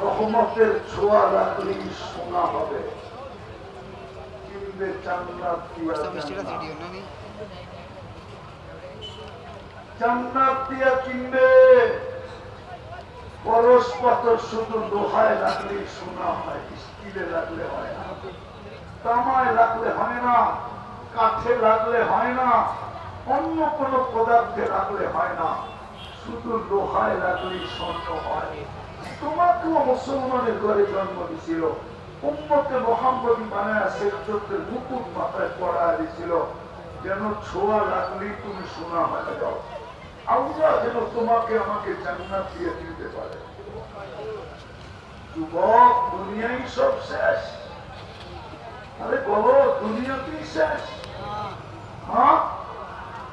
রহমতের ছোঁয়া রাখলেই শোনা হবে। কিনবে জান্নাত দিয়া জান্নাত দিয়া কিনবে। পরশ পাথর শুধু লোহায় লাগলেই শোনা হয়, স্টিলে লাগলে হয় না, তামায় লাগলে হয় না, কাঠে লাগলে হয় না, অন্য কোনো পদার্থে লাগলে হয় না, শুধু লোহায় লাগলেই স্বর্ণ হয়। তোমাকেও মুসলমানের ঘরে জন্ম দিছিল, উম্মতে মুহাম্মদী বানায়া সেজদাতের মুকুট মাথায় পরায় দিছিল, যেন ছোঁয়া লাগলেই তুমি শোনা হয়ে যাও। আল্লাহ যেন তোমাকে আমাকে জান্নাত দিয়ে দিতে পারে। যুবক, দুনিয়াই সব শেষ। আরে বলো, দুনিয়াতেই শেষ? হ্যাঁ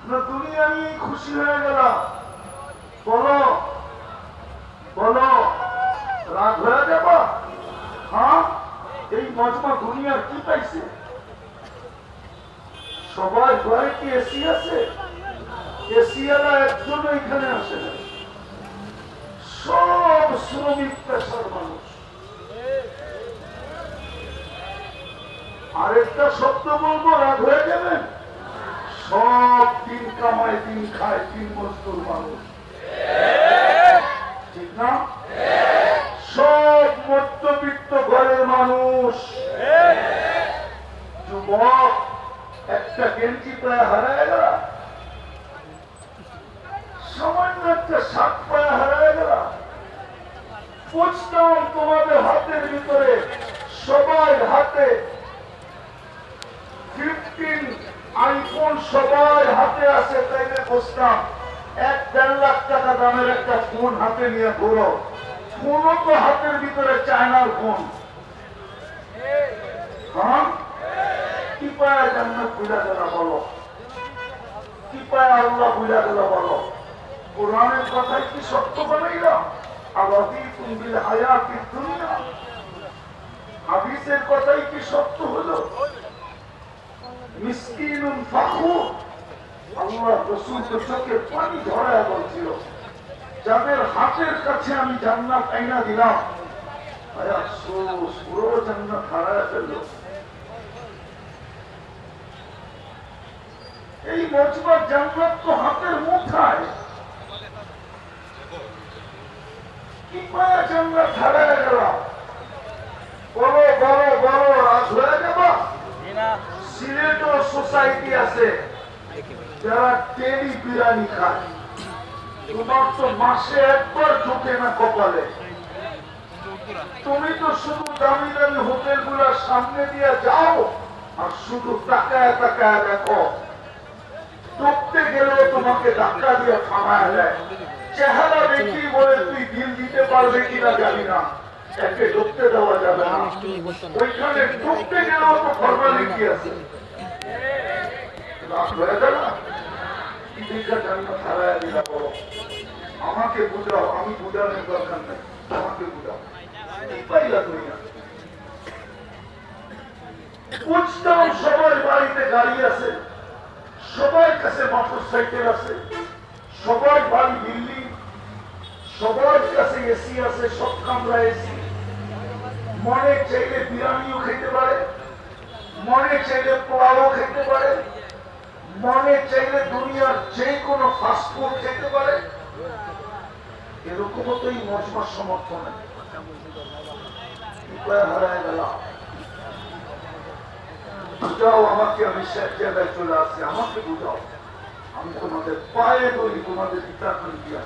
না দুনিয়া নিয়ে খুশি হয়ে গেল? বলো বলো, রাগ হয়ে যাবা? হ্যাঁ, এই মজমা দুনিয়ার কি পাইছে? সবাই ঘরে কি এসি আছে? এসিয়ালা একজন এখানে আসে না, সব শ্রমিক পেশার মানুষ। আরেকটা শব্দ বলবো, রাগ হয়ে যাবেন? সব দিন কামায় দিন খায়, দিন মজদুর মানুষ, ঠিক না? সব মধ্যবিত্ত ঘরের মানুষ। যুবক, একটা গেঞ্জি প্রায় হারায় গেল, সামান্য একটা শাক পায়া হারায় গেল। বুঝতাম তোমাদের হাতের ভিতরে, সবার হাতে 15 আইফোন সবার হাতে আছে, তাইলে বুঝতাম 1-1.5 লাখ টাকা দামের একটা ফোন হাতে নিয়ে ঘুরো। ফোনও তো হাতের ভিতরে চায়নার ফোন। হ্যাঁ, কি পায়া জান্নাত বুঝা গেল বলো? কি পায়া আল্লাহ বুঝা গেল বলো? কোরআনের কথাই কি সত্য বানাইলাম? আবাদিতুম বিল হায়াতিদ দুনিয়া, হাদিসের কথাই কি সত্য হলো? মিসকিনুন ফাখুর, আল্লাহ রাসূল তো চোখে পানি ঝরায় বলছিল, যাদের হাতের কাছে আমি জান্নাত আইনা দিলাম, আয় আফসোস, পুরো জান্নাত হারায় ফেলল। এই মজমার জান্নাত তো হাতের মুঠায়। কি পায়া জান্নাত হারায় গেল? বলো বলো বলো, রাজ হয়ে যাবা? সিলেটও সোসাইটি আছে যারা টেলি বিরিয়ানি খায়। তোমার তো মাসে একবার ঢুকে না কপালে। তুমি তো শুধু দামি দামি হোটেল গুলার সামনে দিয়ে যাও আর শুধু তাকায় তাকায় দেখো। ঢুকতে গেলেও তোমাকে ধাক্কা দিয়ে থামায় দেয়। চেহারা দেখি বলে তুই বিল দিতে পারবে কিনা জানি না, একে ঢুকতে দেওয়া যাবে না। ওইখানে ঢুকতে গেলেও তো ফর্মালিটি আছে। আমাকে বুঝাও, আমি বুঝানোর দরকার নেই, আমাকে বুঝাও। বুঝতাম সবার বাড়িতে গাড়ি আছে, সবার কাছে মোটর সাইকেল আছে, সবার বাড়ি বিল্ডিং, সবার কাছে এসি আছে, সব কামরা এসি। মনে চাইলে বিরিয়ানিও খেতে পারে, মনে চাইলে পোলাও খেতে পারে, মনে চাইলে দুনিয়ার যে কোনো ফাস্টফুড খেতে পারে। এরকমও তো এই মজমার সমর্থন হারায় গেল। বুঝাও আমাকে, আমি শেষ জায়গায় চলে আসছি, আমাকে বুঝাও। আমি তোমাদের পায়ে ধরি, তোমাদের পিতা দিয়া।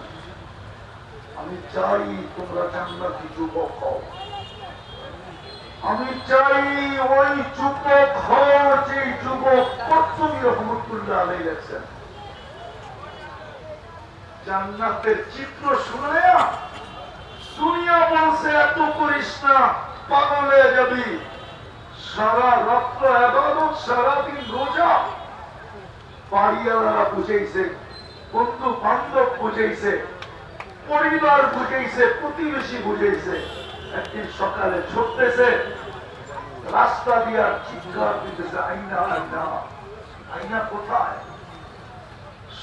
আমি চাই তোমরা জান্নাতি যুবক হও। আমি চাই ওই যুবক হও যে যুবক কর্তুবী রহমতুল্লাহ আলাইহি লেখছেন। জান্নাতের চিত্র শুনে দুনিয়া বলছে এত করিস না, পাগল হয়ে যাবি। সারা রাত্র ইবাদত, সারাদিন রোজা। বাড়িওয়ালারা বুঝেছে, বন্ধু বান্ধব বুঝেছে, পরিবার বুঝেছে, প্রতিবেশী বুঝেছে। একদিন সকালে ছুটতেছে, রাস্তা দিয়ে চিৎকার দিতেছে, আইনা আইনা আইনা কোথায়?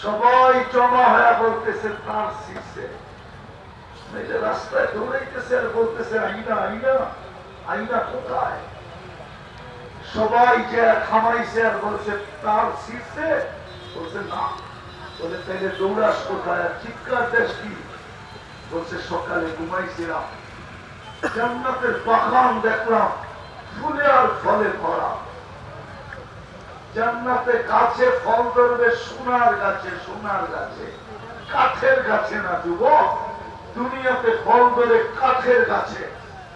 সবাই জমা হয়ে বলতেছে তার শীর্ষে, রাস্তায় দৌড়াইতেছে আর বলতেছে আইনা আইনা আইনা কোথায়? সবাই যে খামাইছে আর বলছে তার শীর্ষে, বলছে না। বলে তাইলে দৌড়াস কোথায় আর চিৎকার দেশ কি? বলছে সকালে ঘুমাইছিলাম, জান্নাতের বাগান দেখলাম ফুলে আর ফলে ভরা। জান্নাতে গাছে ফল ধরবে সোনার গাছে, সোনার গাছে, কাঠের গাছে না যুবক। দুনিয়াতে ফল ধরে কাঠের গাছে,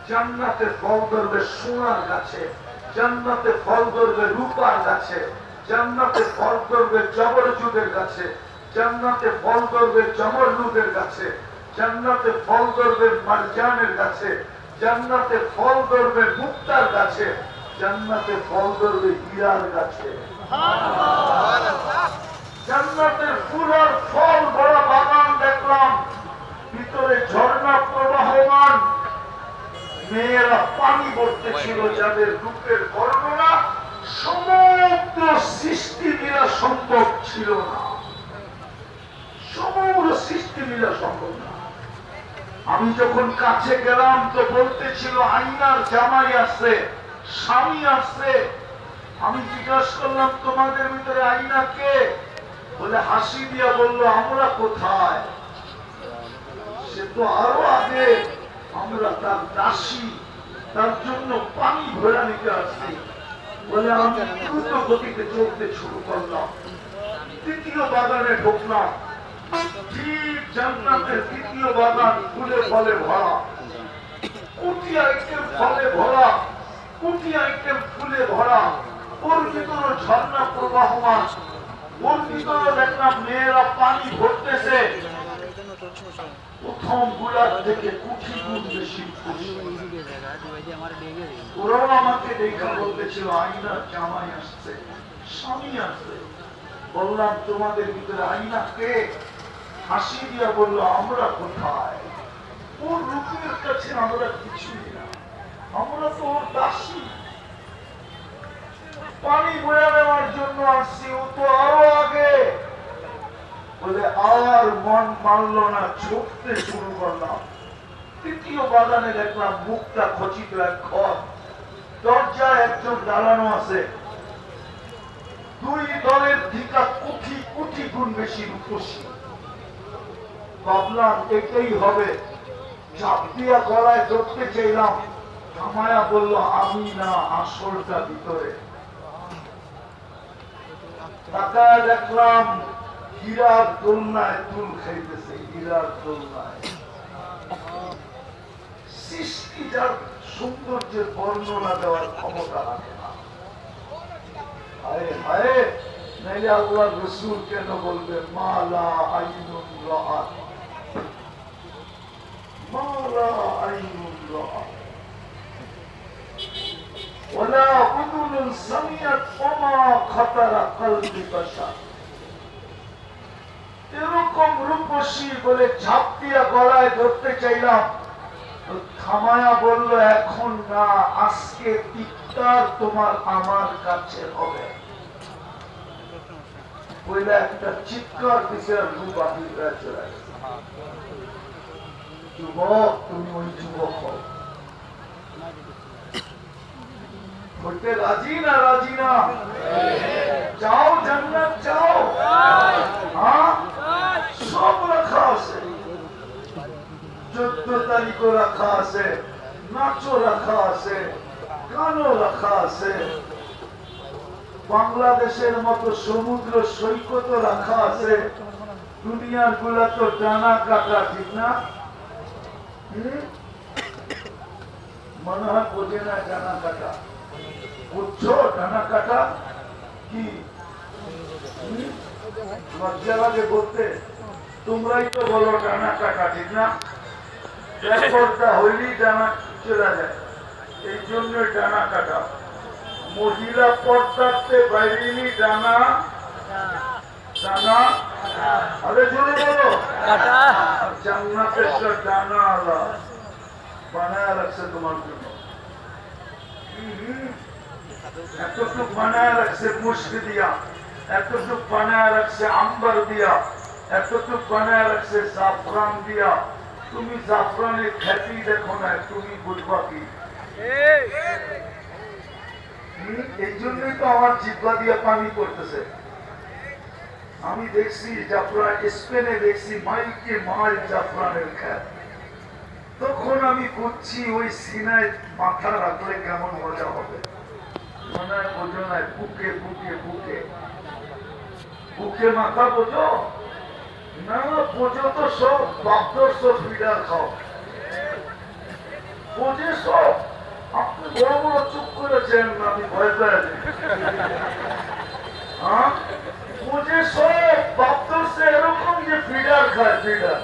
জান্নাতে ফল ধরবে সোনার গাছে, জান্নাতে ফল ধরবে রূপার গাছে, জান্নাতে ফল ধরবে জবরজুদের গাছে, জান্নাতে ফল ধরবে জমরলুদের গাছে, জান্নাতে ফল ধরবে মারজানের গাছে, জান্নাতে ফল ধরবে মুক্তার গাছে, জান্নাতে ফল ধরবে হীরার গাছে। জান্নাতের ফুল আর ফল ভরা বাগান দেখলাম, ভিতরে ঝর্ণা প্রবাহমান, মেয়েরা পানি ভরতেছিল, যাদের রূপের বর্ণনা সমগ্র সৃষ্টি মিলা সম্ভব ছিল না, সমগ্র সৃষ্টি মিলা সম্ভব না। আমি যখন কাছে গেলাম তো বলতেছিল আইনার জামাই আসছে, স্বামী আসছে। আমি জিজ্ঞাসা করলাম তোমাদের ভিতরে আইনা কে? বলে হাসি দিয়া বললো আমরা কোথায়? সে তো আরো আগে, আমরা তার দাসী, তার জন্য পানি ভরা নিতে আসছি। বলে আমি দ্রুত গতিতে চলতে শুরু করলাম, তৃতীয় বাগানে ঢুকলাম। ঠিক জান্নাতের তৃতীয় বাগান ফুলে ফলে ভরা, কোটি আইটেম ফলে ভরা, কোটি আইটেম ফুলে ভরা। ওর ভিতরে ঝর্ণা প্রবাহমান, ওর ভিতরে দেখলাম মেয়েরা পানি ভরতেছে। প্রথম গুলার থেকে কোটি গুণ বেশি খুশি। ওরাও আমাকে দেখা বলতেছিল আইনার জামাই আসছে, স্বামী আসছে। বললাম তোমাদের ভিতরে আইনা কে? হাসি দিয়া বললো আমরা কোথায়? ওর রূপের কাছে আমরা কিছুই না, আমরা তো ওর দাসী। পানি বয়ে নেওয়ার জন্য আসছি, ও তো আরো আগে। বলে আর মন মানল না, ছুটতে শুরু করলাম। তৃতীয় বাগানে দেখলাম মুখটা খচিত এক ঘর, দরজায় একজন দাঁড়ানো আছে। দুই দলের দিকা কোটি কোটি গুণ বেশি রূপসী। ভাবলাম এটাই হবে, চাপ দিয়া গলায় ধরতে চাইলাম, থামায়া বললো আমি না, আসলটা ভিতরে। তাকায় দেখলাম হীরার দোলনায় তুল খাইতেছে, হীরার দোলনায়। সৃষ্টি যার সৌন্দর্যের বর্ণনা দেওয়ার ক্ষমতা রাখে না। হায় হায়, নাইলে আল্লাহ রসুল কেন বলবে মালা আইনুন রাআত, মালা আইনুন রাআত ওয়ালা উযুনুন সামিআত ওমা খাতারা কলবি বাশার। এরকম রূপসী বলে ঝাঁপ দিয়া গলায় ধরতে চাইলাম, থামায়া বললো এখন না, আজকে ইফতার তোমার আমার কাছে হবে। বইলে একটা চিৎকার দিছে, রূপ বাহির হয়ে চলে গেছে। যুবক তুমি ওই যুবক হও, হইতে রাজি না? রাজি না? যাও জান্নাত যাও। হ্যাঁ, সব রাখা আছে, 14 তারিখও রাখা আছে, নাচও রাখা আছে, গানও রাখা আছে, বাংলাদেশের মতো সমুদ্র সৈকত রাখা আছে। দুনিয়ার গুলা তো ডানা কাটা, ঠিক না? মনে হয় বোঝে না ডানা কাটা। বুঝছো ডানা কাটা কি? লজ্জা লাগে বলতে, তোমরাই তো বলো ডানা কাটা, ঠিক না? ব্যাপারটা হইলেই ডানা চলে যায়, এই জন্য ডানা কাটা। মহিলা পর্দাতে বাইরেনি ডানা, ডানা আরে জোরে বলো, জান্নাতের ডানা আলা বানায় রাখছে তোমার জন্য। এতটুক বানায় রাখছে মুশকি দিয়া, এতটুক বানায় রাখছে আম্বার দিয়া, এতটুক বানায় রাখছে জাফরান দিয়া। তুমি জাফরানের খ্যাতি দেখো না, তুমি বুঝবা কি? এই জন্যই তো আমার জিহ্বা দিয়ে পানি পড়তেছে। আমি দেখছি জাফরান, স্পেনে দেখছি মাইকে মাইল জাফরানের খ্যাত। তখন আমি বুঝছি ওই সিনায় মাথা রাখলে কেমন মজা হবে। মনে হয় বোঝো না, বুকে বুকে বুকে বুকে মাথা বোঝো না, বোঝো তো সব বাপদর্শ ফিডার খাও, বোঝে সব। আপনি বড় বড় চুপ করেছেন, আমি ভয় পেয়ে বোঝে সব বাপদর্শে এরকম যে ফিডার খায়, ফিডার।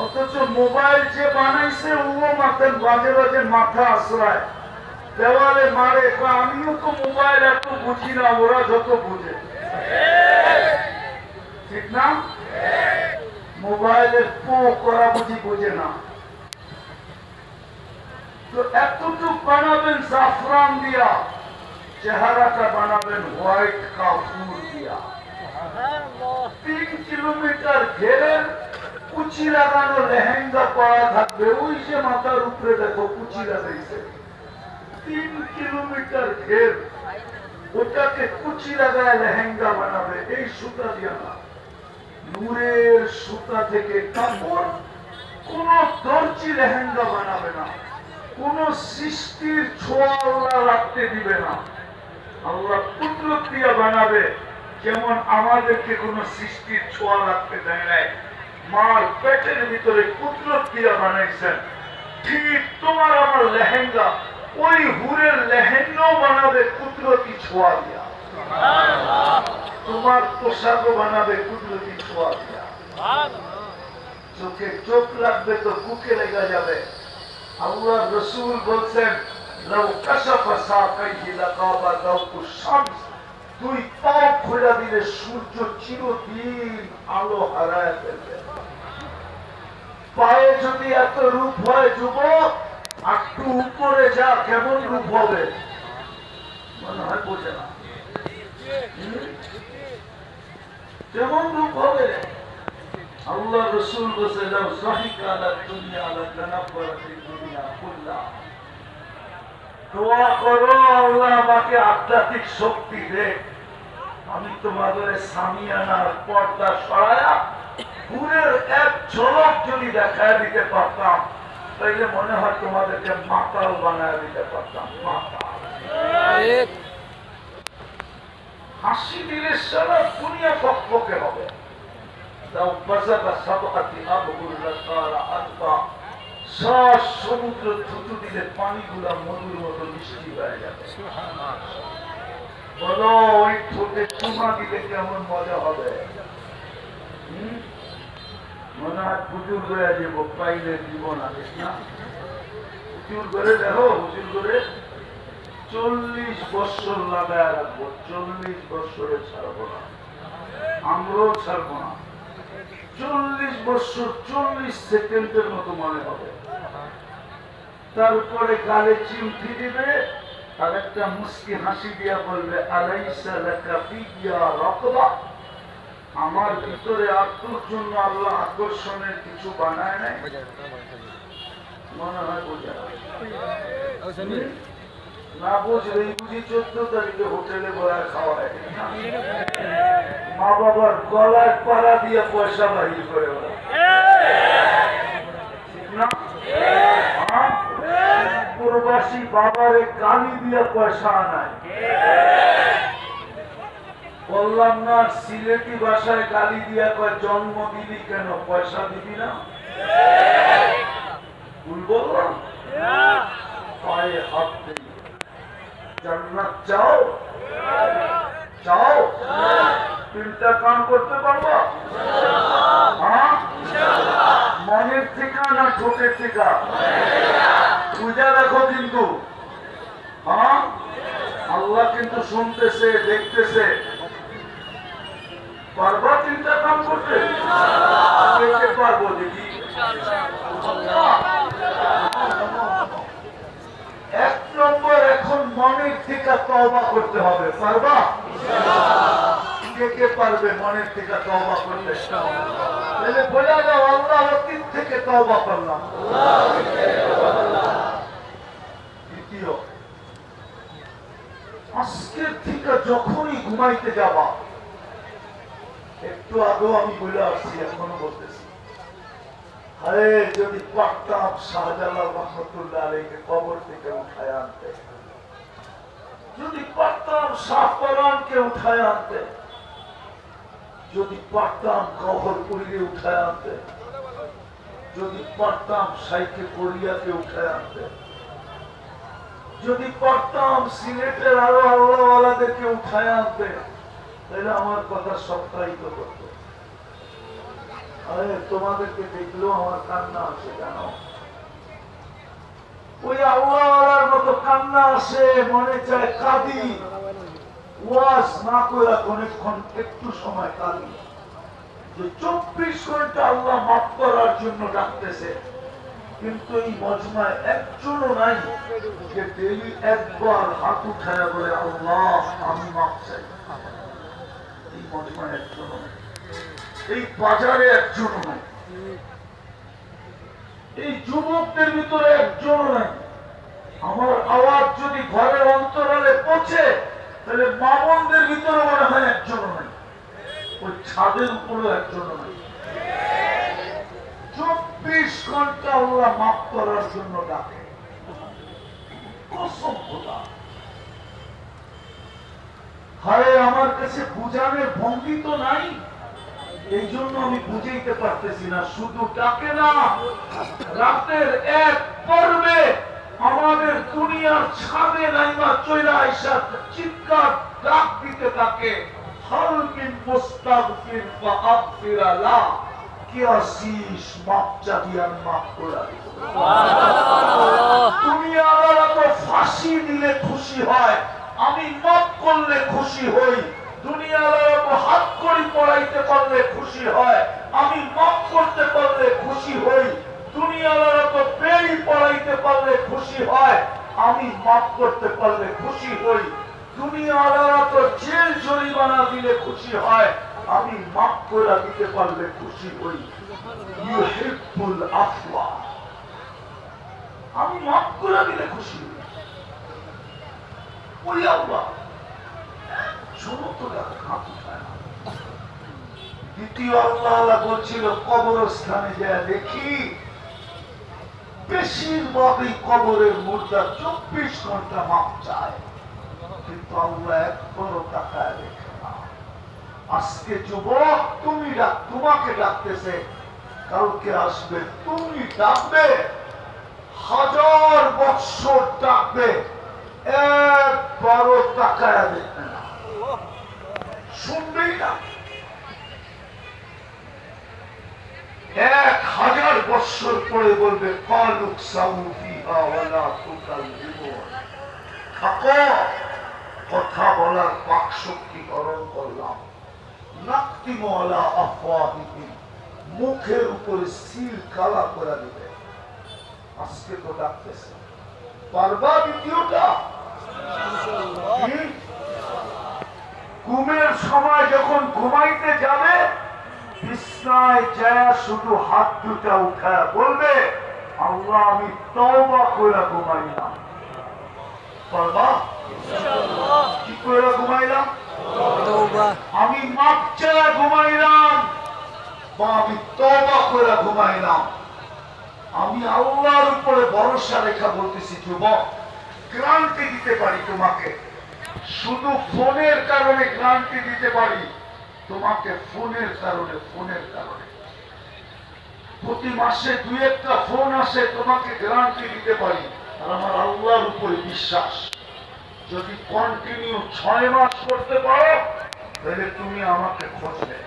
অথচ মোবাইল যে বানাইছে ও মাথেন বাজে বাজে মাথা আশ্রয় দেওয়ালে মারে। আমিও তো মোবাইল এত বুঝি না, ওরা যত বুঝে, ঠিক না? মোবাইলের পো করা বুঝি বুঝে না। তো এতটুক বানাবেন জাফরান দিয়া, চেহারাটা বানাবেন হোয়াইট কাপুর দিয়া। 3 কিলোমিটার ঘেরের কুচি লাগানো লেহেঙ্গা পরা থাকবে, ওই যে মাথার উপরে দেখো কুচি লাগাইছে। 3 কিলোমিটার ঘের, ওটাকে কুচি লাগায় লেহেঙ্গা বানাবে। এই সুতা দিয়া না, নূরের সুতা থেকে কাপড়। কোন দর্জি লেহেঙ্গা বানাবে না, কোন সৃষ্টির ছোঁয়া আল্লাহ রাখতে দিবে না। আল্লাহ কুদরত দিয়া বানাবে, যেমন আমাদেরকে কোন সৃষ্টির ছোঁয়া রাখতে দেয় নাই। মার পেটের ভিতরে কুদরত দিয়া বানাইছেন। ঠিক তোমার আমার লেহেঙ্গা, ওই হুরের লেহেঙ্গাও বানাবে কুদরতি ছোঁয়া দিয়া। তোমার পোশাকও বানাবে কুদরতি ছোঁয়া দিয়া। চোখে চোখ লাগবে তো বুকে লেগে যাবে। আল্লাহ রসুল বলছেন, লাউ কাশাফা সাকাইহি লাকাবা দাউকু শামস, দুই পাও খোলা দিলে সূর্য চিরদিন আলো হারায় ফেলবে। পায়ে যদি এত রূপ হয় যুবক, একটু উপরে যা, কেমন রূপ হবে মনে হয় বোঝে না, কেমন রূপ হবে। আল্লাহ রসুল বলছে, লাউ সাহিকা আলা দুনিয়া লাতানাফারাতি দুনিয়া কুল্লাহা। দোয়া করো, আল্লাহ আমাকে আধ্যাত্মিক শক্তি দে, আমি তোমাদের সামিয়ানার পর্দা সরায়া পুরের এক ঝলক যদি দেখায় দিতে পারতাম, তাইলে মনে হয় তোমাদেরকে মাতাল বানায় দিতে পারতাম। মাতাল হাসি দিলে সারা দুনিয়া পক্ষে হবে। সমুদ্র থুতু দিলে পানিগুলা মধুর মতো মিষ্টি হয়ে যাবে। বলো ওই ঠোঁটে চুমা দিলে কেমন মজা হবে। মনে হয় হুজুর করে যাব, পাইলে দিব না, ঠিক না? হুজুর করে দেখো, হুজুর করে 40 বছর লাগায় রাখবো, 40 বছরে ছাড়বো না, আমরাও ছাড়বো না। 40 বছর 40 সেকেন্ডের মতো মনে হবে। তারপরে গালে চিমটি দিবে আর একটা মুস্কি হাসি দিয়া বলবে, আলাইসা লাকা ফিয়া রাকবা, আমার ভিতরে আত্মর জন্য আল্লাহ আকর্ষণের কিছু বানায় নাই। মনে হয় বোঝা না, বুঝলে বুঝি 14 তারিখে হোটেলে বয়া খাওয়ায়, মা বাবার গলায় পাড়া দিয়ে পয়সা বাহির করে ওরা, ঠিক না? প্রবাসী বাবারে গালি দিয়ে পয়সা আনায়। বললাম না, সিলেটি ভাষায় গালি দিয়া কয়, জন্ম দিবি কেন, পয়সা দিবি না? ভুল বললাম? পায়ে হাত দিই, জান্নাত চাও? চাও? 3টা কাম করতে পারবা? হ্যাঁ, মনের থেকে না ঠোঁটের থেকে? পূজা দেখো কিন্তু, হ্যাঁ, আল্লাহ কিন্তু শুনতেছে, দেখতেছে। পারবা 3টা কাম করতে? পারবো দেখি। 1 নম্বর, এখন মনের থেকে তওবা করতে হবে। পারবা? কে কে পারবে মনের থেকে তওবা করতে? তাহলে বলে দাও, আল্লাহ অতীত থেকে তওবা করলাম। দ্বিতীয়, আজকের থেকে যখনই ঘুমাইতে যাবা, একটু আগেও আমি বলে আসছি, এখনো বলতেছি, আরে যদি পারতাম শাহজালাল রহমতুল্লাহ আলাইহিকে কবর থেকে উঠায় আনতে, যদি পারতাম শাহপরানকে উঠায় আনতে, যদি পারতাম গহরপুরীকে উঠায় আনতে, যদি পারতাম শাইখে কোরিয়াকে উঠায় আনতে, যদি পারতাম সিলেটের আরো আল্লাহওয়ালাদেরকে উঠায় আনতে, তাহলে আমার কথা সপ্তাহিত করতো। আরে তোমাদেরকে দেখলেও আমার কান্না আসে, জানো? ওই আল্লাহওয়ালার মতো কান্না আসে, মনে চায় কাঁদি, ওয়াজ না করে অনেকক্ষণ একটু সময় কাঁদি, যে 24 ঘন্টা আল্লাহ মাফ করার জন্য ডাকতেছে, কিন্তু এই মজমায় একজনও নাই যে ডেইলি একবার হাত উঠায় বলে আল্লাহ আমি মাফ চাই। এই মজমায় একজনও নাই, এই বাজারে একজনও নাই, এই যুবকদের ভিতরে একজনও নাই। আমার আওয়াজ যদি ঘরের অন্তরালে পৌঁছে, তাহলে মা বোনদের ভিতরে মনে হয় একজনও নাই, ওই ছাদের উপরেও একজনও নাই। 24 ঘন্টা আল্লাহ মাফ করার জন্য ডাকে। অসভ্যতা। হায়, আমার কাছে বুঝানোর ভঙ্গি তো নাই, এই জন্য আমি বুঝাইতে পারতেছি না। শুধু ডাকে না, রাতের এক পর্বে আমাদের দুনিয়ার ছাদে নাইমা চলে আইসা চিৎকার ডাক দিতে থাকে, হাল মিন মুস্তাগফির ফাগফির লা, কি আসিস মাপ চাবি আর মাপ করে দিব। দুনিয়াওয়ালা তো ফাঁসি দিলে খুশি হয়, আমি মাপ করলে খুশি হই। দুনিয়াওয়ালা তো হাত করি পড়াইতে পারলে খুশি হয়, আমি মাপ করতে পারলে খুশি হই। দুনিয়াওয়ালা তো বেড়ি পড়াইতে পারলে খুশি হয়, আমি মাপ করতে পারলে খুশি হই। দুনিয়াওয়ালা তো জেল জরিমানা দিলে খুশি হয়, আমি মাপ করে দিতে পারলে খুশি হই। ইউহিব্বুল আফওয়া, আমি মাপ করে দিলে খুশি হই। ওই আল্লাহ হাত উঠায় না। দ্বিতীয় আল্লাহ বলছিল, কবরস্থানে যা দেখি বেশিরভাগই কবরের মুর্দা 24 ঘন্টা মাপ চায়, কিন্তু আল্লাহ একবারও তাকায় দেখে না। আজকে যুবক তুমি তোমাকে ডাকতেছে, কালকে আসবে তুমি ডাকবে, 1000 বৎসর ডাকবে, একবারও তাকায় দেখবে না, শুনবেই না। 1000 বৎসর পরে বলবে কালুক সাউফিহা ওয়ালা তুকাল্লিমুন, থাকো, কথা বলার বাক শক্তি গরম করলাম। নাকতিমু আলা আফওয়াহিহিম, মুখের উপরে সিল কালা করে দিবে। আজকে তো ডাকতেছে, পারবা দ্বিতীয়টা? ঘুমের সময় যখন ঘুমাইতে যাবে, বিছনায় যায় শুধু হাত দুটা উঠায় বলবে আল্লাহ আমি তওবা করে ঘুমাইলাম। পারবা? কি করে ঘুমাইলাম? আমি মাপ চেয়ে ঘুমাইলাম, বা আমি তওবা করে ঘুমাইলাম। আমি আল্লাহর উপরে ভরসা রেখা বলতেছি, যুবক গ্যারান্টি দিতে পারি তোমাকে, শুধু ফোনের কারণে গ্যারান্টি দিতে পারি তোমাকে, ফোনের কারণে প্রতি মাসে 2-1টা ফোন আসে, তোমাকে গ্যারান্টি দিতে পারি। আর আমার আল্লাহর উপরে বিশ্বাস, যদি কন্টিনিউ 6 মাস করতে পারো, তাহলে তুমি আমাকে খোঁজবে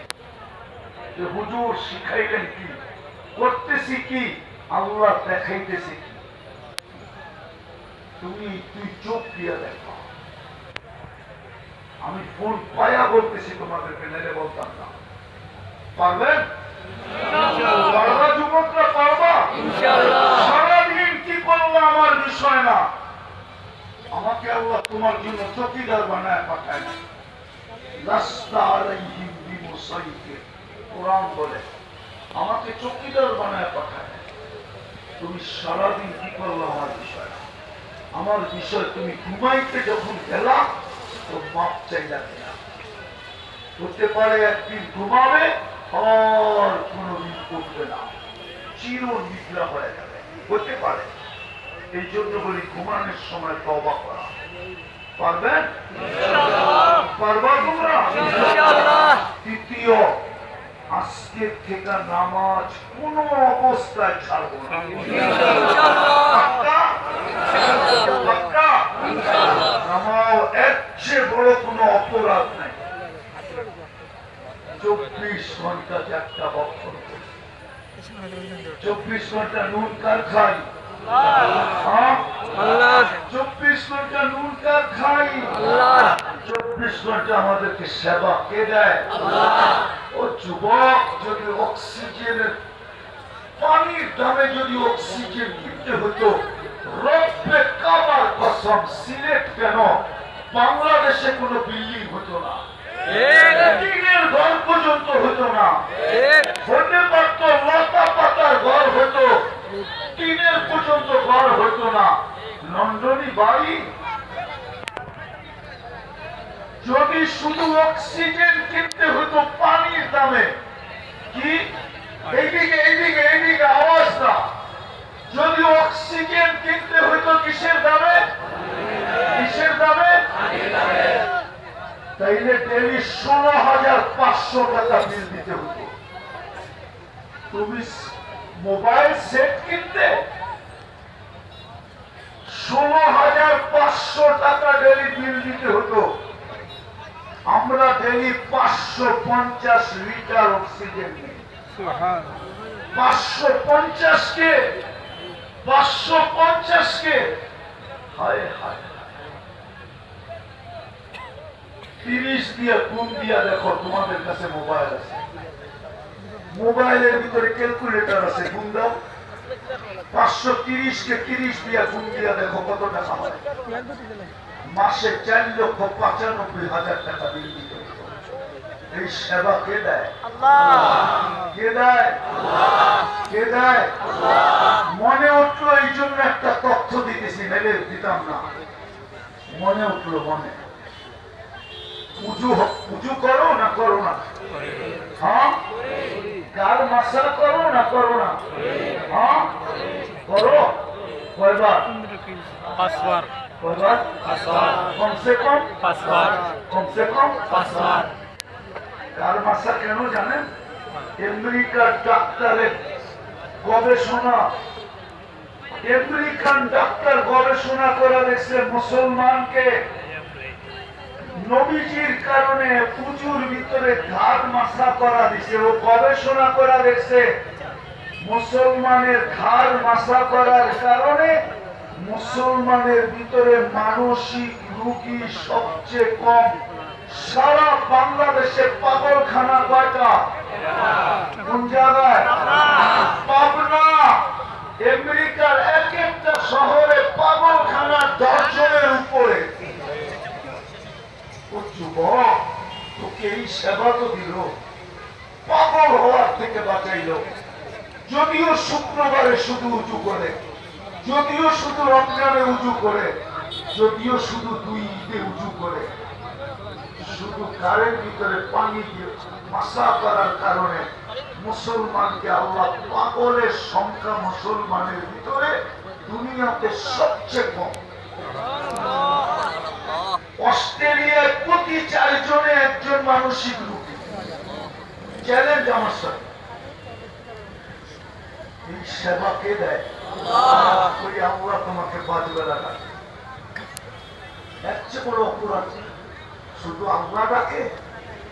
যে হুজুর শিখাইলেন কি, করতেছি কি, আল্লাহ দেখাইতেছি কি। তুই চোখ দিয়ে দেখো। আমি ফোন পায়া বলতেছি তোমাদেরকে, নেলে বলতাম না। পারবেন? পারবা যুবকরা, পারবা? সারাদিন কি করবো আমার বিষয় না, আমাকে আল্লাহ তোমার জন্য চকিদার বানায় পাঠায় না। লাস্তা আলাইহিম বিমুসাইতির, কোরআন বলে আমাকে চকিদার বানায় পাঠায় না। তুমি সারাদিন কি করলো আমার বিষয়, আমার বিষয় তুমি ঘুমাইতে যখন গেলা তো মাপ চাইলা কিনা। হতে পারে একদিন ঘুমাবে আর কোনদিন উঠবে না, চির নিদ্রা হয়ে যাবে, হতে পারে। এই জন্য বলি ঘুমানোর সময় তওবা করা। পারবেন? পারবা তোমরা? তৃতীয়, আজকের থেকে নামাজ কোন অবস্থায় ছাড়বো না। নামাজ এর চেয়ে বড় কোন অপরাধ নাই। 24 ঘন্টা একটা বক্ষণ করি, 24 ঘন্টা নুন কার খাই, 24 ঘন্টা নুন কার খাই, 24 ঘন্টা আমাদেরকে সেবা কে দেয়? ও যুবক, যদি অক্সিজেনের পানির দামে যদি অক্সিজেন কিনতে হতো, রব্বে কাবার কসম, সিলেট কেন বাংলাদেশে কোনো বিল্ডিং হতো না, টিনের ঘর পর্যন্ত হতো না, হতে পারত লতা পাতার ঘর হতো, টিনের পর্যন্ত ঘর হতো না। লন্ডনী বাড়ি যদি শুধু অক্সিজেন কিনতে হতো পানির দামে, কি এইদিকে এইদিকে এইদিকে আওয়াজ না, যদি অক্সিজেন কিনতে হতো কিসের দামে? কিসের দামে? তাইলে ডেলি 16,500 টাকা বিল দিতে হতো। তুমি মোবাইল সেট কিনতে 16,500 টাকা ডেলি বিল দিতে হতো। আমরা ডেলি 550 লিটার অক্সিজেন নিই। 550 কে 550 কে হায় হায় 30 দিয়ে গুণ দিয়া দেখো, তোমাদের কাছে মোবাইল আছে, মোবাইলের ভিতরে ক্যালকুলেটর আছে, গুণ দাও। 530 কে 30 দিয়া গুণ দিয়া দেখো কত টাকা হয়। মাসে 4,95,000 টাকা বিল দিতে হতো। এই সেবা কে দেয়? কে দেয়? কে দেয়? মনে উঠলো, এই জন্য একটা তথ্য দিতেছি, নাইলে দিতাম না। মনে উঠলো, মনে উজু করো না করো না? হ্যাঁ, কার মাসা করো না করো না? হ্যাঁ করো। কয়বার? 5 বার। কয়বার? 5 বার। কমসে কম 5 বার। কমসে কম 5 বার। কার মাসা কেন জানেন? আমেরিকার ডাক্তারের গবেষণা, আমেরিকান ডাক্তার গবেষণা করে দেখছে মুসলমানকে নবীজির কারণে উজুর ভিতরে ঘাট মাসা করা দিছে। ও গবেষণা করা দেখছে মুসলমানের ঘাড় মাসা করার কারণে মুসলমানের ভিতরে মানসিক রোগী সবচেয়ে কম। সারা বাংলাদেশে পাগলখানা কয়টা? কোন জায়গায়? পাবনা। আমেরিকার এক একটা শহরে পাগলখানা 10 জনের উপরে। ও যুবক, তোকে এই সেবা তো দিল, পাগল হওয়ার থেকে বাঁচাইল। যদিও শুক্রবারে শুধু উঁচু করে, যদিও শুধু রমজানে উঁচু করে, যদিও শুধু 2 ঈদে উঁচু করে, শুধু গাড়ির ভিতরে পানি দিয়ে মাসা করার কারণে মুসলমানকে আল্লাহ, পাগলের সংখ্যা মুসলমানের ভিতরে দুনিয়াতে সবচেয়ে কম। অস্ট্রেলিয়ায় প্রতি 4 জনে 1 জন মানসিক রোগী। চ্যালেঞ্জ আমার সাথে। এই সেবা কে দেয়? ওই আল্লাহ তোমাকে বাজবে লাগা। এর চেয়ে বড় অপরাধ শুধু আল্লাহ ডাকে?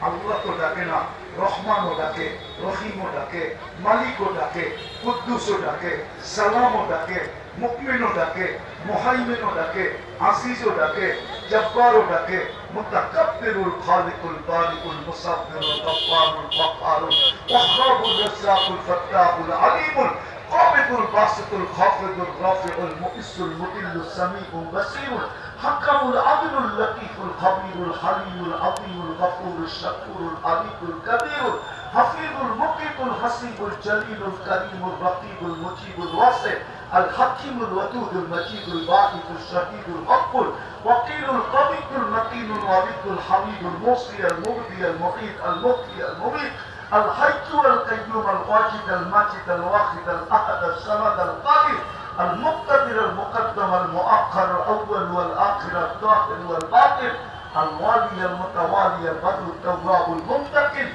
আল্লাহ তো ডাকে না, রহমানও ডাকে, রহিমও ডাকে, মালিকও ডাকে, কুদ্দুসও ডাকে, সালামও ডাকে, মুকমিনও ডাকে, মুহাইমিনও ডাকে, আসিজও ডাকে, জব্বারও ডাকে, মুতাকাব্বিরুল খালিকুল বারিকুল মুসাব্বিরুল গফফারুল কহ্হারুল ওয়াহ্হাবুর রাজ্জাকুল ফাত্তাহুল আলিমুল قابض الباسط الخافض الرافع المؤس المذل السميع البصير হাকামুল আদলুল লতীফুল খবীরুল হালিমুল আযীমুল গফুরুশ শাকুরুল আলিকুল কবীরুল হাফিজুল মুকিতুল হাসিবুল জলিলুল করিমুল রকিবুল মুজিবুল ওয়াসি আল হাকিমুল ওয়াদুদুল মজিদুল বাহিদুল শহীদুল মকবুল ওয়াকিলুল কবিতুল মতিনুল ওয়ালিদুল হামিদুল মুসিয়াল মুগদিয়াল মুঈদ আল মুগদি আল মুমিত الحي القيوم الواجد الماجد الواحد الأحد الصمد القادر المقتدر المقدم المؤخر الأول والآخر الظاهر والباطن الوالي المتوالي البدر التواب المنتقم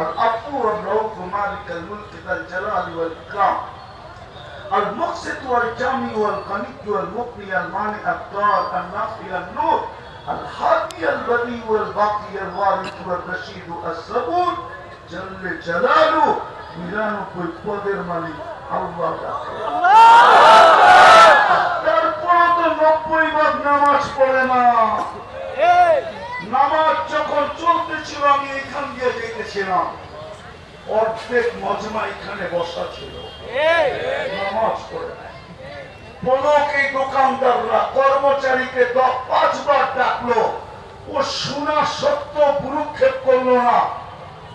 الغفور الرؤوف مالك الملك ذا الجلال والإكرام المقسط والجامع والغني والمغني المانع الضار النافع النور الهادي البديع والباقي الوارث والرشيد الصبور جل جلاله নিরানব্বই পদের মালিক আল্লাহ। তারপর তো 90 ভাগ নামাজ পড়ে না। নামাজ যখন চলতেছিল আমি এখান দিয়ে দেখেছিলাম, অর্ধেক মজমা এখানে বসা ছিল, নামাজ পড়ে না। পলক এই দোকানদাররা কর্মচারীকে 5 বার ডাকলো, ও শোনা সত্য ভ্রুক্ষেপ করলো না।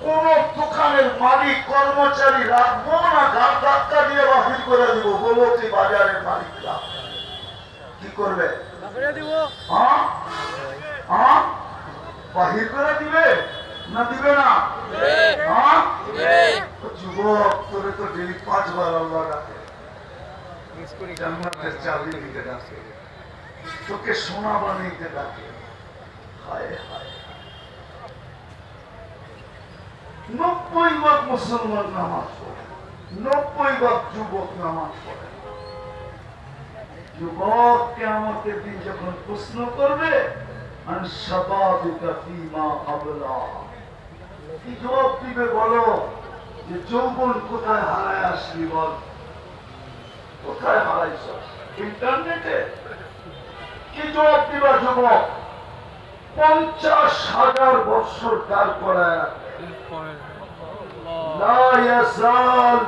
কোন দোকানের মালিক কর্মচারী রাখবো না, ঘাট ধাক্কা দিয়ে বাহির করে দিব। বলো কি বাজারের মালিকরা কি করবে? বাহির করে দিবে না দিবে না? যুবক তোরে তো ডেলি 5 বার আল্লাহ ডাকে, জান্নাতের চাবি দিতে ডাকে, তোকে সোনা বানাইতে ডাকে। হায় হায়, 90 ভাগ মুসলমান নামাজ পড়ে, 90 ভাগ যুবক নামাজ পড়ে। যুবক কিয়ামতের দিন যখন প্রশ্ন করবে আন শাবাবিকা ফীমা আবলা, কি জবাব দিবে বলো? যে যৌবন কোথায় হারায় আসলি বল, কোথায় হারাইছ? ইন্টারনেটে? কি জবাব দিবা যুবক? 50,000 বছর দাঁড় করায় লা ইয়াসাল,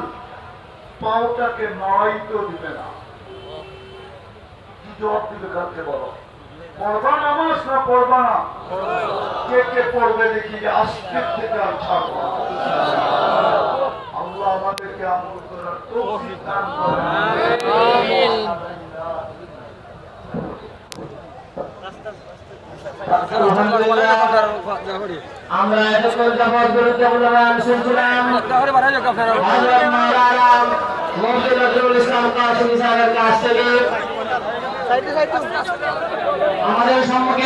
পাওটাকে নড়াইতেও দিবে না। কি জবাব দিবে কালকে বলো? পড়বা নামাজ না পড়বা না? কে কে পড়বে দেখি, যে আস্তিক থেকে আর ছাড়বো না। আল্লাহ আমাদেরকে আমল করার তৌফিক দান করেন। আমরা এতক্ষণ যাবৎ বিরুদ্ধে বললাম শুনছিলাম নজরুল ইসলাম কাশিম সাহেবের কাছ থেকে। আমাদের সম্মুখে